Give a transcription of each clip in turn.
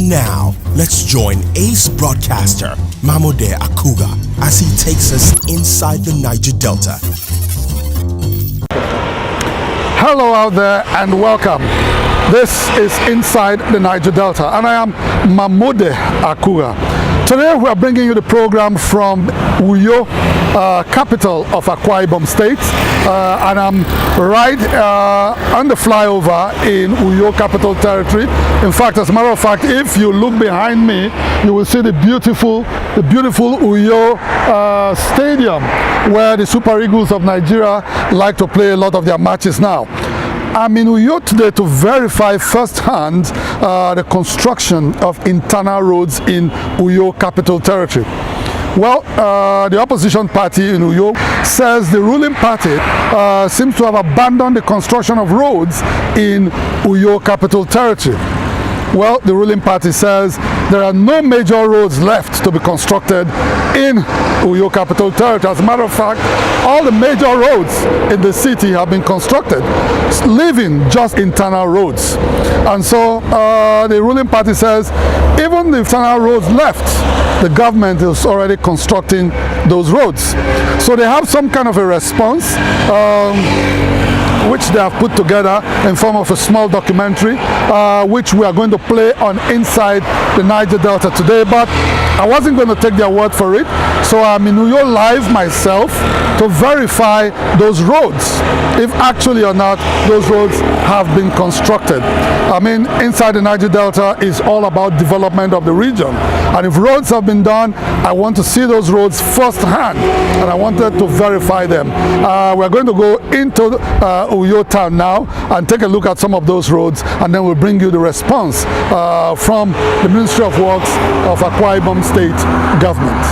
And now, let's join ace broadcaster Mamode Akuga as he takes us inside the Niger Delta. Hello out there and welcome. This is Inside the Niger Delta and I am Mamode Akuga. Today we are bringing you the program from Uyo, capital of Akwa Ibom State, and I'm right on the flyover in Uyo Capital Territory. In fact, as a matter of fact, if you look behind me, you will see the beautiful Uyo Stadium, where the Super Eagles of Nigeria like to play a lot of their matches now. I'm in Uyo today to verify firsthand the construction of internal roads in Uyo Capital Territory. Well, the opposition party in Uyo says the ruling party seems to have abandoned the construction of roads in Uyo Capital Territory. Well, the ruling party says there are no major roads left to be constructed in Uyo Capital Territory. As a matter of fact, all the major roads in the city have been constructed, leaving just internal roads. And so the ruling party says even the internal roads left, the government is already constructing those roads. So they have some kind of a response which they have put together in form of a small documentary which we are going to play on Inside the Niger Delta today, but I wasn't going to take their word for it, so I'm in Uyo live myself to verify those roads, if actually or not those roads have been constructed. I mean, Inside the Niger Delta is all about development of the region, and if roads have been done, I want to see those roads firsthand, and I wanted to verify them. We're going to go into Uyo town now and take a look at some of those roads, and then we'll bring you the response from the Ministry of Works of Akwa Ibom State government.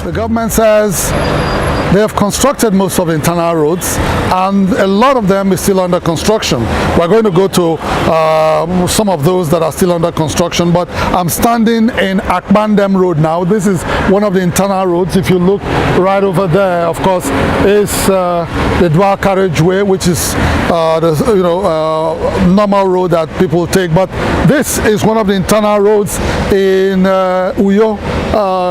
The government says they have constructed most of the internal roads and a lot of them is still under construction. We're going to go to some of those that are still under construction, but I'm standing in Akbandem Road now. This is one of the internal roads. If you look right over there, of course, is the dual carriageway, which is the normal road that people take, but this is one of the internal roads in Uyo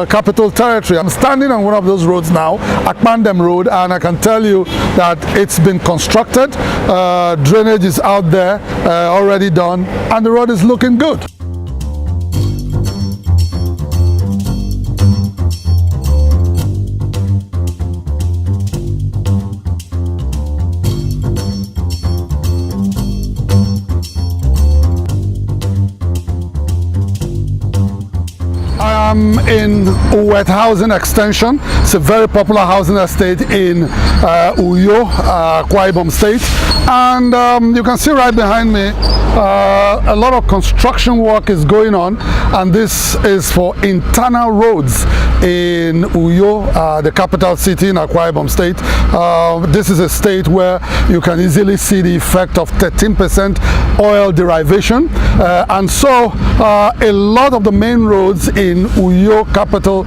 Capital Territory. I'm standing on one of those roads now, Akbandem Road, and I can tell you that it's been constructed. Drainage is out there, already done, and the road is looking good. I'm in Uwet Housing Extension. It's a very popular housing estate in Uyo, Akwa Ibom State. And you can see right behind me, a lot of construction work is going on, and this is for internal roads in Uyo, the capital city in Akwa Ibom State. This is a state where you can easily see the effect of 13% oil derivation, and so a lot of the main roads in Uyo Capital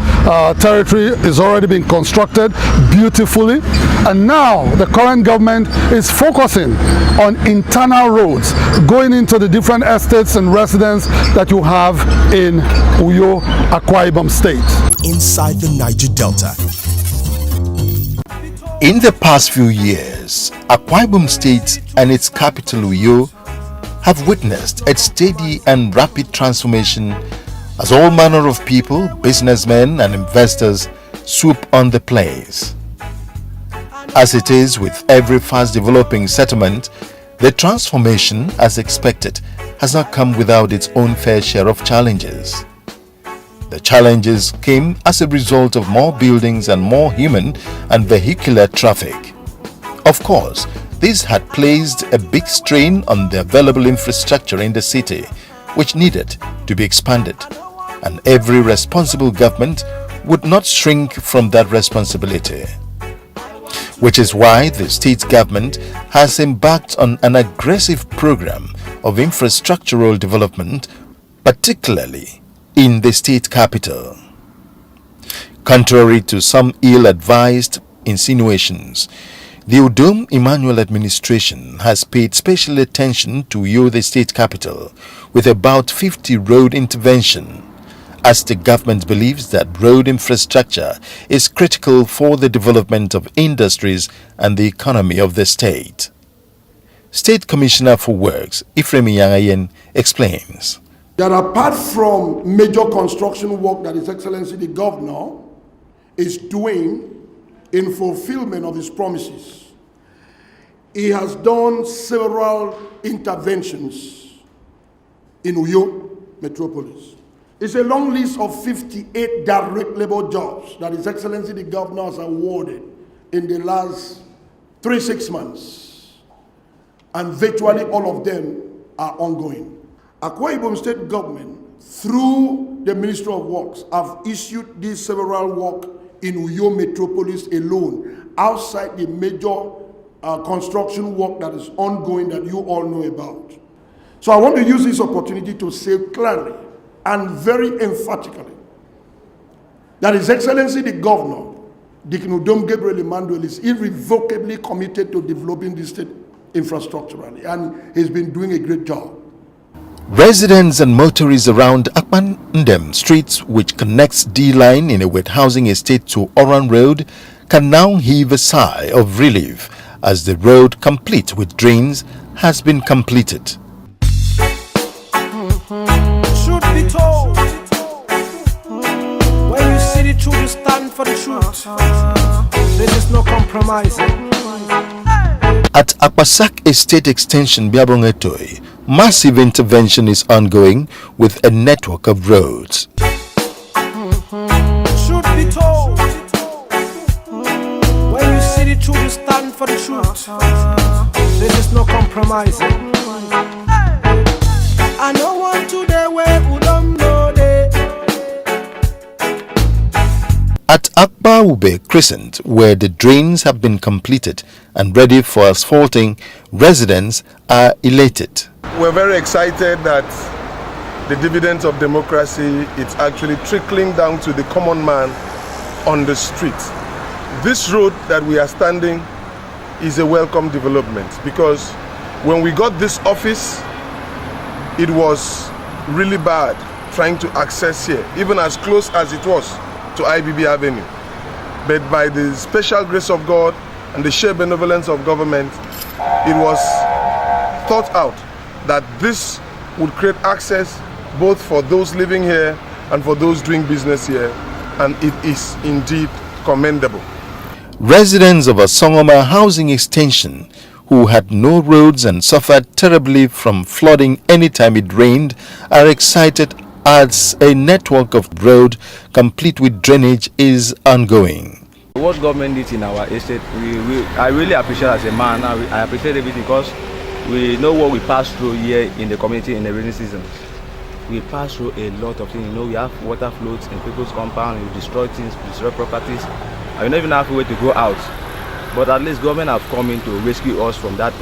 Territory is already being constructed beautifully, and now the current government is focusing on internal roads going into the different estates and residences that you have in Uyo, Akwa Ibom State. Inside the Niger Delta. In the past few years, Akwa Ibom State and its capital Uyo have witnessed a steady and rapid transformation as all manner of people, businessmen and investors swoop on the place. As it is with every fast developing settlement, the transformation, as expected, has not come without its own fair share of challenges. The challenges came as a result of more buildings and more human and vehicular traffic. Of course, this had placed a big strain on the available infrastructure in the city, which needed to be expanded, and every responsible government would not shrink from that responsibility. which is why the state government has embarked on an aggressive program of infrastructural development, particularly in the state capital. Contrary to some ill-advised insinuations, the Udom Emmanuel administration has paid special attention to Uyo, the state capital, with about 50 road intervention, as the government believes that road infrastructure is critical for the development of industries and the economy of the state. State Commissioner for Works, X-ray Yangayen, explains. That apart from major construction work that His Excellency the Governor is doing in fulfillment of his promises, he has done several interventions in Uyo Metropolis. It's a long list of 58 direct labor jobs that His Excellency the Governor has awarded in the last 6 months. And virtually all of them are ongoing. Akwa Ibom State Government, through the Ministry of Works, have issued these several work in Uyo Metropolis alone, outside the major construction work that is ongoing that you all know about. So I want to use this opportunity to say clearly and very emphatically that His Excellency the Governor, Dikin Udom Gabriel Emmanuel, is irrevocably committed to developing this state infrastructurally, and he's been doing a great job. Residents and motorists around Akpan-Ndem streets, which connects D-Line in a wet housing estate to Oran Road, can now heave a sigh of relief as the road, complete with drains, has been completed. Truth be told, when you see the truth, you stand for the truth. There is no compromising. At Akpasak Estate Extension Biabongetoi, massive intervention is ongoing with a network of roads. Truth be told, when you see the truth, you stand for the truth. There is no compromising. I know one today where who don't know they. At Akpa-Ube Crescent, where the drains have been completed and ready for asphalting, residents are elated. We're very excited that the dividends of democracy is actually trickling down to the common man on the street. This road that we are standing is a welcome development, because when we got this office, it was really bad trying to access here, even as close as it was to IBB Avenue. But by the special grace of God and the sheer benevolence of government, it was thought out that this would create access both for those living here and for those doing business here, and it is indeed commendable. Residents of a Songoma housing extension who had no roads and suffered terribly from flooding anytime it rained are excited as a network of road complete with drainage is ongoing. What government did in our estate, I really appreciate as a man. I appreciate everything because we know what we pass through here in the community in the rainy season. We pass through a lot of things. You know, we have water floats in people's compound, we destroy things, we destroy properties. I don't even have a way to go out. But at least government have come in to rescue us from that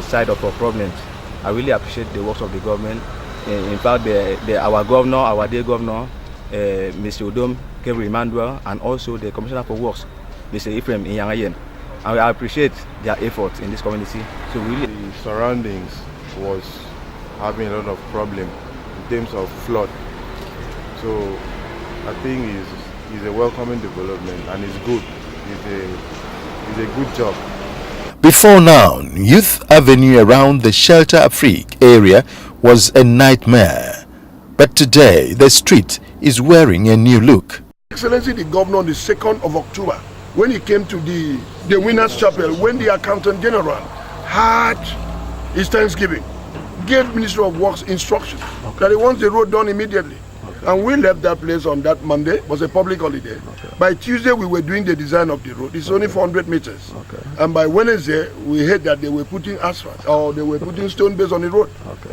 side of our problems. I really appreciate the works of the government. In fact, our governor, our dear governor, Mr. Udom Gabriel Emmanuel, and also the Commissioner for Works, Mr. Ephraim Yangayen. And I appreciate their efforts in this community. So really, the surroundings was having a lot of problem in terms of flood. So I think it's a welcoming development and it's good. It's a good job. Before now, Youth Avenue around the Shelter Afrique area was a nightmare. But today, the street is wearing a new look. Excellency the Governor on the 2nd of October, when he came to the Winners' Chapel, when the Accountant General had his Thanksgiving, gave Ministry of Works instructions that he wants the road done immediately. And we left that place on that Monday. It was a public holiday. By Tuesday, we were doing the design of the road. It's only 400 meters. And by Wednesday, we heard that they were putting asphalt or they were putting stone base on the road.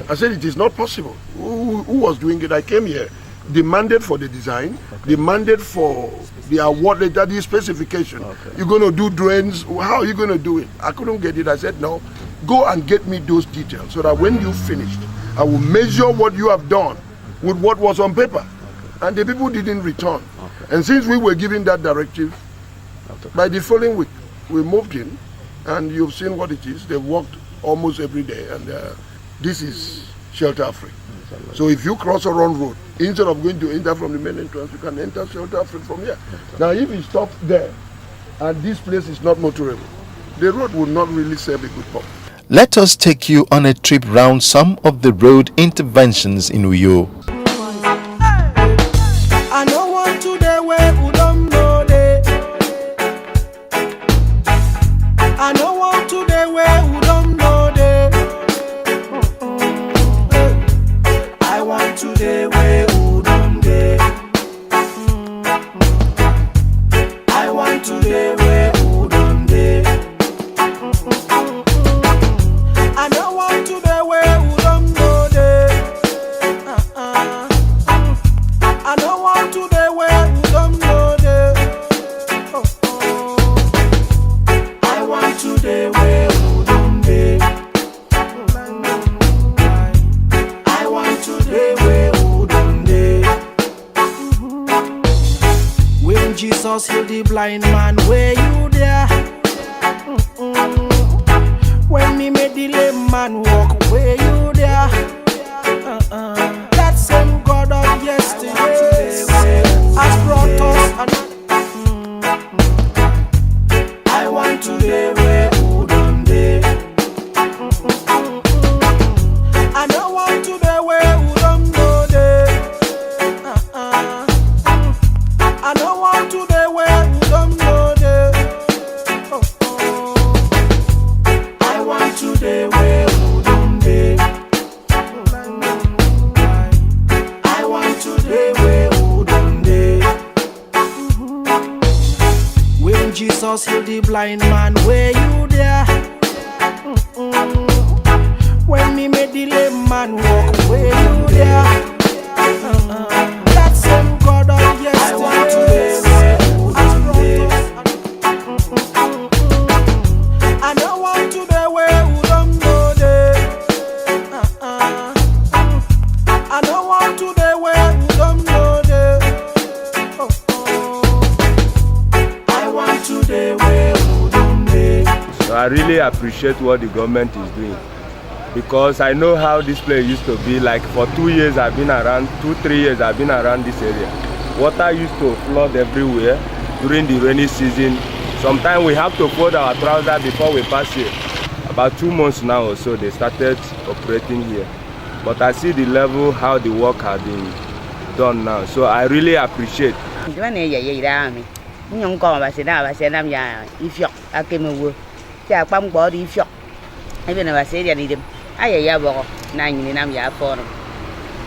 I said, it is not possible. Who was doing it? I came here demanded for the design, demanded for the award letter, the specification. You're going to do drains. How are you going to do it? I couldn't get it. I said, no, go and get me those details so that when you finished, I will measure what you have done with what was on paper. And the people didn't return. And since we were given that directive, by the following week, we moved in, and you've seen what it is. They've worked almost every day, and this is shelter-free. So if you cross a wrong road, instead of going to enter from the main entrance, you can enter shelter-free from here. Now, if you stop there, and this place is not motorable, the road will not really serve a good purpose. Let us take you on a trip round some of the road interventions in Uyo. I don't want to the way who don't know they. I don't want to the way who don't know they. I want to the way who don't they. I want to the way who don't they. I don't want to the way who don't know they. I don't want to the way who don't know the. I want to the way who don't be. I want to the way who don't be. When Jesus healed the blind man, where you there? When me made the lame man walk, where you there? That same God of yesterday has brought us another. I want to the way who don't be. I don't want to the way who don't know the. I don't want to the way who don't know the. I want to the way who don't be. I want to the way who don't be. When Jesus healed the blind man, where you there? When me made the lame man walk, where you there? That same God of yesterday has brought us. I don't want to the way who don't know the. I don't want to the way who don't know the. I want to the way who don't be. So I really appreciate what the government is doing, because I know how this place used to be. Like for 2 years I've been around, 2-3 years I've been around this area. Water used to flood everywhere during the rainy season. Sometimes we have to fold our trousers before we pass here. About 2 months now or so they started operating here. But I see the level how the work has been done now. So I really appreciate.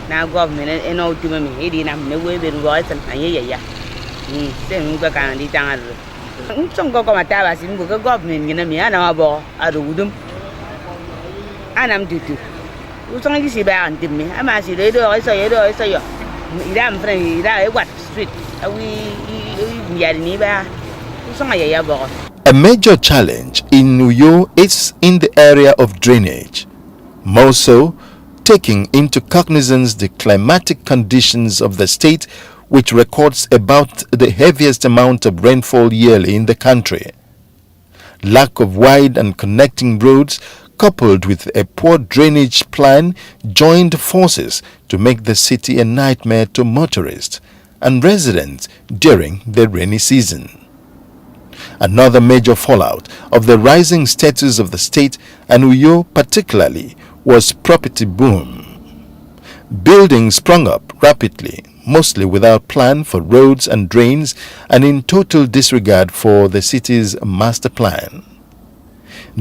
Now government and all to me, he didn't know where the voice and yeah. Same back and the town. Some go come at us in the government, you know me, and our ball, I do them. And I'm due to. Who's only see by and me? I'm asking you, I saw you. I'm friendly, what street are we are near? A major challenge in Uyo is in the area of drainage. More so, taking into cognizance the climatic conditions of the state, which records about the heaviest amount of rainfall yearly in the country. Lack of wide and connecting roads, coupled with a poor drainage plan, joined forces to make the city a nightmare to motorists and residents during the rainy season. Another major fallout of the rising status of the state, and Uyo particularly, was property boom. Buildings sprung up rapidly, mostly without plan for roads and drains and in total disregard for the city's master plan.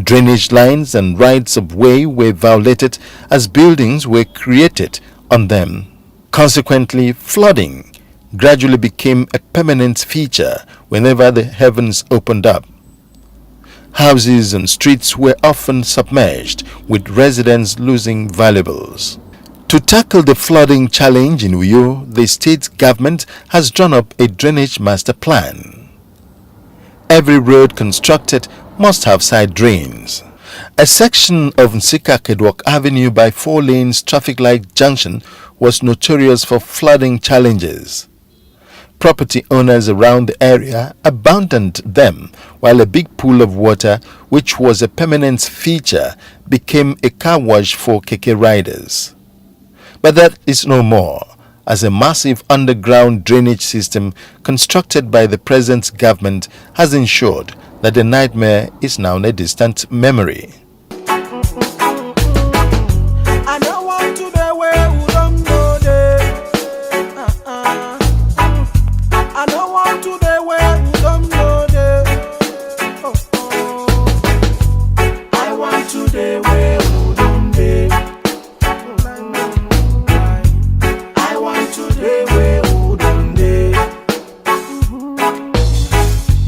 Drainage lines and rights of way were violated as buildings were created on them. Consequently, flooding gradually became a permanent feature whenever the heavens opened up. Houses and streets were often submerged, with residents losing valuables. To tackle the flooding challenge in Uyo, the state government has drawn up a drainage master plan. Every road constructed must have side drains. A section of Nsika-Kedwok Avenue by 4 lanes traffic light junction was notorious for flooding challenges. Property owners around the area abandoned them, while a big pool of water, which was a permanent feature, became a car wash for keke riders. But that is no more, as a massive underground drainage system constructed by the present government has ensured that the nightmare is now a distant memory. I don't want to be where we don't know there. I don't want to be where we don't know there. I want to be where we don't be. I want to be where we don't be.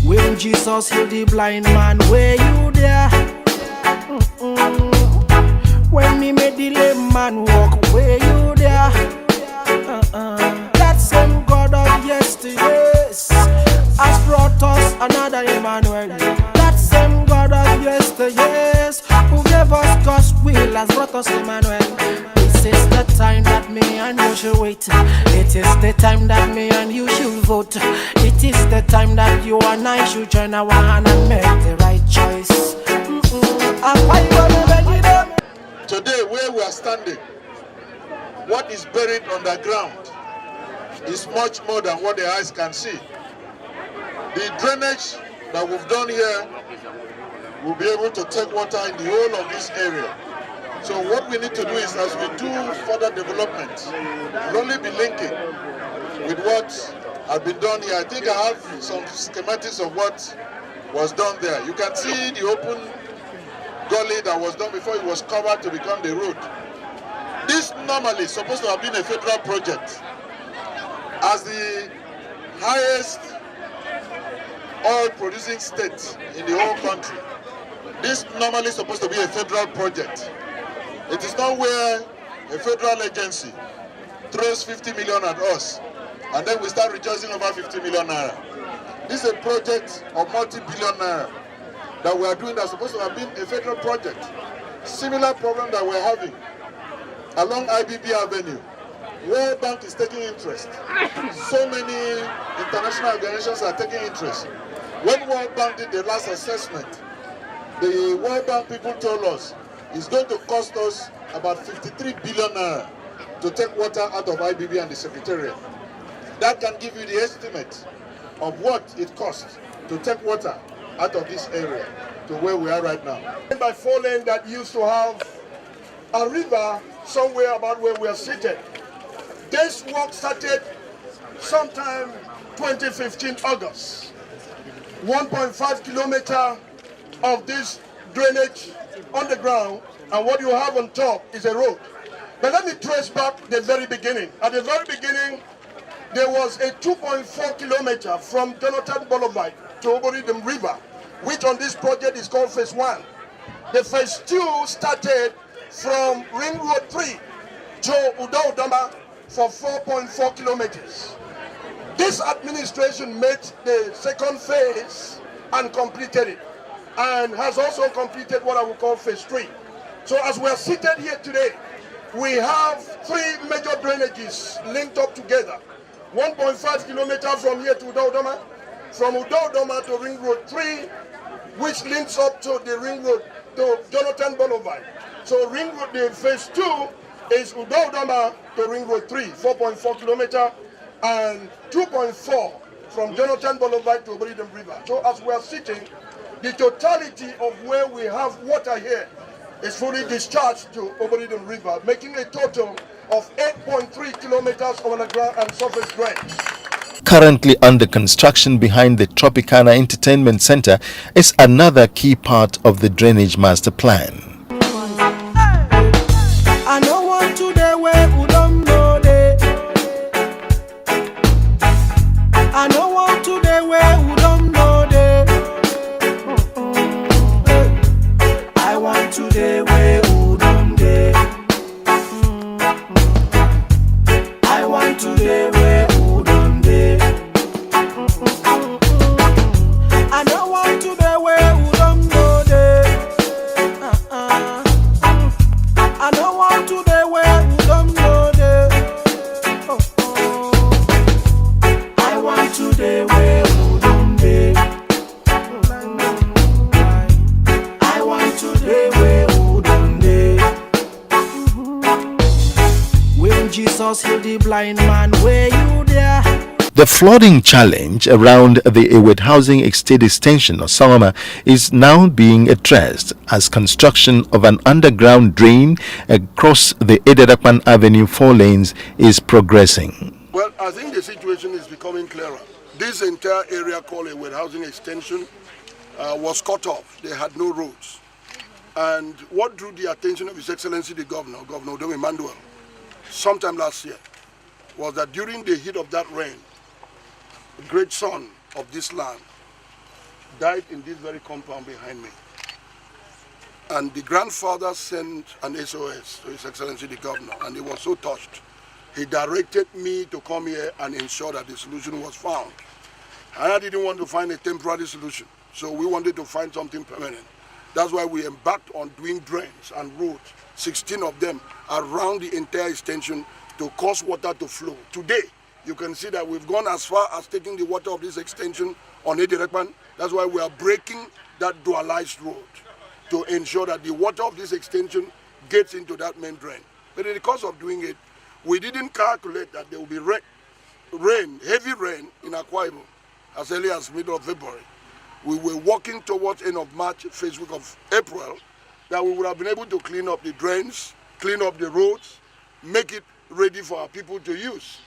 When Jesus healed the blind man, where you there? When me made the lame man walk, where you there? That same God of yesterdays has brought us another Emmanuel. That same God of yesterdays who gave us God's will has brought us Emmanuel. This is the time that me and you should wait. It is the time that me and you should vote. It is the time that you and I should join our hand and make the right choice. Today, where we are standing, what is buried underground is much more than what the eyes can see. The drainage that we've done here will be able to take water in the whole of this area. So what we need to do is, as we do further development, we'll only be linking with what has been done here. I think I have some schematics of what was done there. You can see the open gully that was done before it was covered to become the road. This normally is supposed to have been a federal project. As the highest oil producing state in the whole country, this normally is supposed to be a federal project. It is not where a federal agency throws 50 million at us and then we start rejoicing over 50 million naira. This is a project of multi-billion naira that we are doing that's supposed to have been a federal project. Similar problem that we're having along IBB Avenue. World Bank is taking interest. So many international organizations are taking interest. When World Bank did the last assessment, the World Bank people told us it's going to cost us about 53 billion naira to take water out of IBB and the Secretariat. That can give you the estimate of what it costs to take water out of this area to where we are right now. By 4 lane that used to have a river somewhere about where we are seated. This work started sometime 2015 August. 1.5 kilometer of this drainage underground, and what you have on top is a road. But let me trace back the very beginning. At the very beginning, there was a 2.4 kilometer from Jonathan Boulevard to Oboridem River, which on this project is called Phase 1. The Phase 2 started from Ring Road 3 to Udo-Udoma for 4.4 kilometers. This administration made the second phase and completed it, and has also completed what I would call Phase 3. So as we are seated here today, we have 3 major drainages linked up together. 1.5 kilometers from here to Udo-Udoma, from Udo-Udoma to Ring Road 3, which links up to the Ring Road to Jonathan Boulevard. So Ring Road, the Phase 2 is Udo-Udoma to Ring Road 3, 4.4 kilometers, and 2.4 from Jonathan Boulevard to Oboridem River. So as we are sitting, the totality of where we have water here is fully discharged to Oboridem River, making a total of 8.3 kilometers of underground and surface drains. Currently under construction behind the Tropicana Entertainment Center is another key part of the drainage master plan. I don't want to the way who don't know they. I don't want to the way who don't know they. I want to the way who don't they. Jesus heal the blind man, where you there? The flooding challenge around the Ewed Housing Estate Extension of Samama is now being addressed as construction of an underground drain across the Ededakpan Avenue 4 lanes is progressing. Well, I think the situation is becoming clearer. This entire area called Ewed Housing Extension was cut off. They had no roads. And what drew the attention of His Excellency the Governor, Governor Odom Emmanuel, sometime last year, was that during the heat of that rain, the great son of this land died in this very compound behind me. And the grandfather sent an SOS to His Excellency the Governor, and he was so touched. He directed me to come here and ensure that the solution was found. And I didn't want to find a temporary solution, so we wanted to find something permanent. That's why we embarked on doing drains and roads, 16 of them, around the entire extension to cause water to flow. Today, you can see that we've gone as far as taking the water of this extension on Edirekpan. That's why we are breaking that dualized road to ensure that the water of this extension gets into that main drain. But in the course of doing it, we didn't calculate that there will be rain, heavy rain in Akwa Ibom as early as middle of February. We were working towards end of March, first week of April, that we would have been able to clean up the drains, clean up the roads, make it ready for our people to use.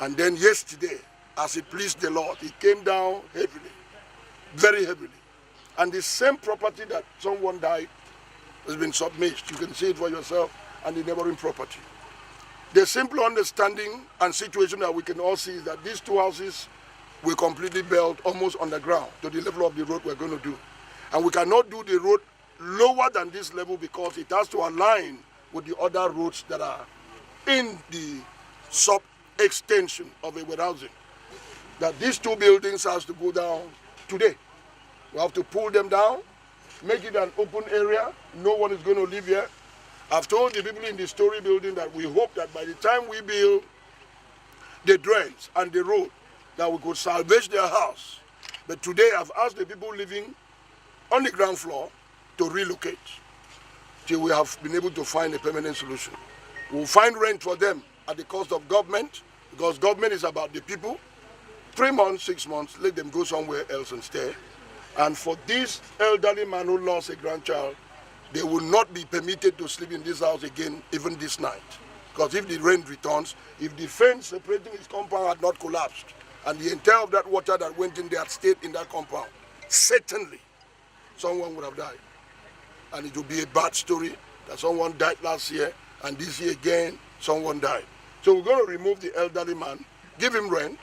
And then yesterday, as it pleased the Lord, it came down heavily, very heavily. And the same property that someone died has been submerged. You can see it for yourself, and the neighboring property. The simple understanding and situation that we can all see is that these two houses were completely built almost underground to the level of the road we're going to do. And we cannot do the road lower than this level because it has to align with the other roads that are in the sub-extension of Ewed Housing. That these two buildings has to go down today. We have to pull them down, make it an open area. No one is going to live here. I've told the people in the story building that we hope that by the time we build the drains and the road, that we could salvage their house. But today I've asked the people living on the ground floor to relocate till we have been able to find a permanent solution. We'll find rent for them at the cost of government, because government is about the people. 3 months, 6 months, let them go somewhere else and stay. And for this elderly man who lost a grandchild, they will not be permitted to sleep in this house again, even this night. Because if the rain returns, if the fence separating his compound had not collapsed, and the entire of that water that went in there had stayed in that compound, certainly someone would have died. And it would be a bad story that someone died last year, and this year again, someone died. So we're going to remove the elderly man, give him rent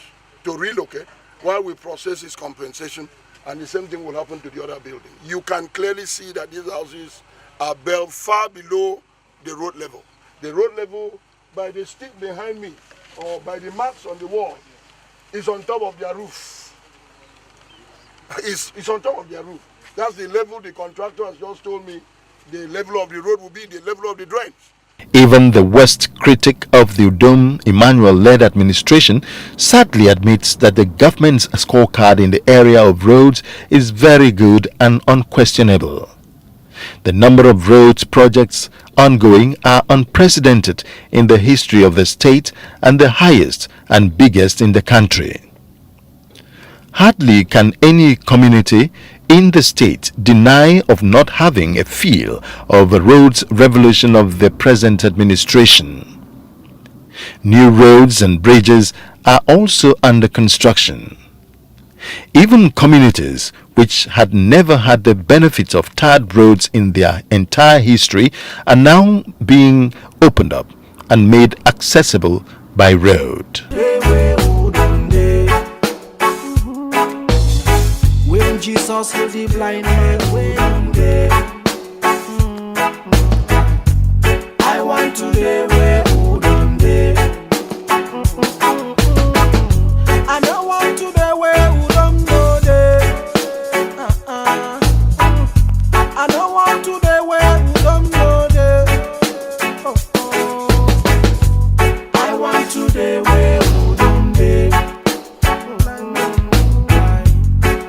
to relocate while we process his compensation, and the same thing will happen to the other building. You can clearly see that these houses are built far below the road level. The road level, by the stick behind me, or by the marks on the wall, is on top of their roof. It's on top of their roof. That's the level the contractor has just told me the level of the road will be, the level of the drains. Even the worst critic of the Udom Emmanuel-led administration sadly admits that the government's scorecard in the area of roads is very good and unquestionable. The number of roads projects ongoing are unprecedented in the history of the state and the highest and biggest in the country. Hardly can any community in the state deny of not having a feel of the roads revolution of the present administration. New roads and bridges are also under construction. Even communities which had never had the benefits of tarred roads in their entire history are now being opened up and made accessible by road. When Jesus healed the blind man, I want to be where Udom dey. I don't want to be where Udom no dey. I don't want to be where Udom no dey. I want to be where Udom dey.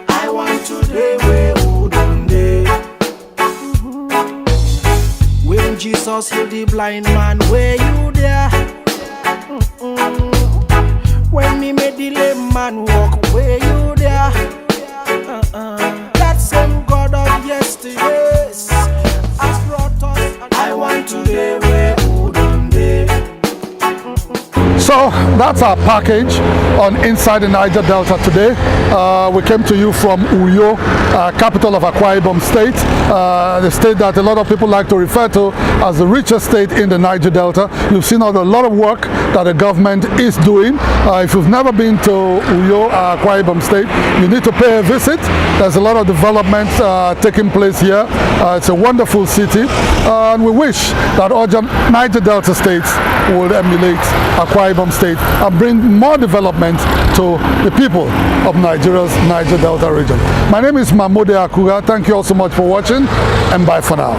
I want to be where Udom dey. When Jesus healed the blind man, where you there? that's our package on Inside the Niger Delta today. We came to you from Uyo, capital of Akwa Ibom State, the state that a lot of people like to refer to as the richest state in the Niger Delta. You've seen a lot of work that the government is doing. If you've never been to Uyo, Akwa Ibom State, you need to pay a visit. There's a lot of development taking place here. It's a wonderful city, and we wish that other Niger Delta states will emulate Akwa Ibom State and bring more development to the people of Nigeria's Niger Delta region. My name is Mahmoud Akuga. Thank you all so much for watching, and bye for now.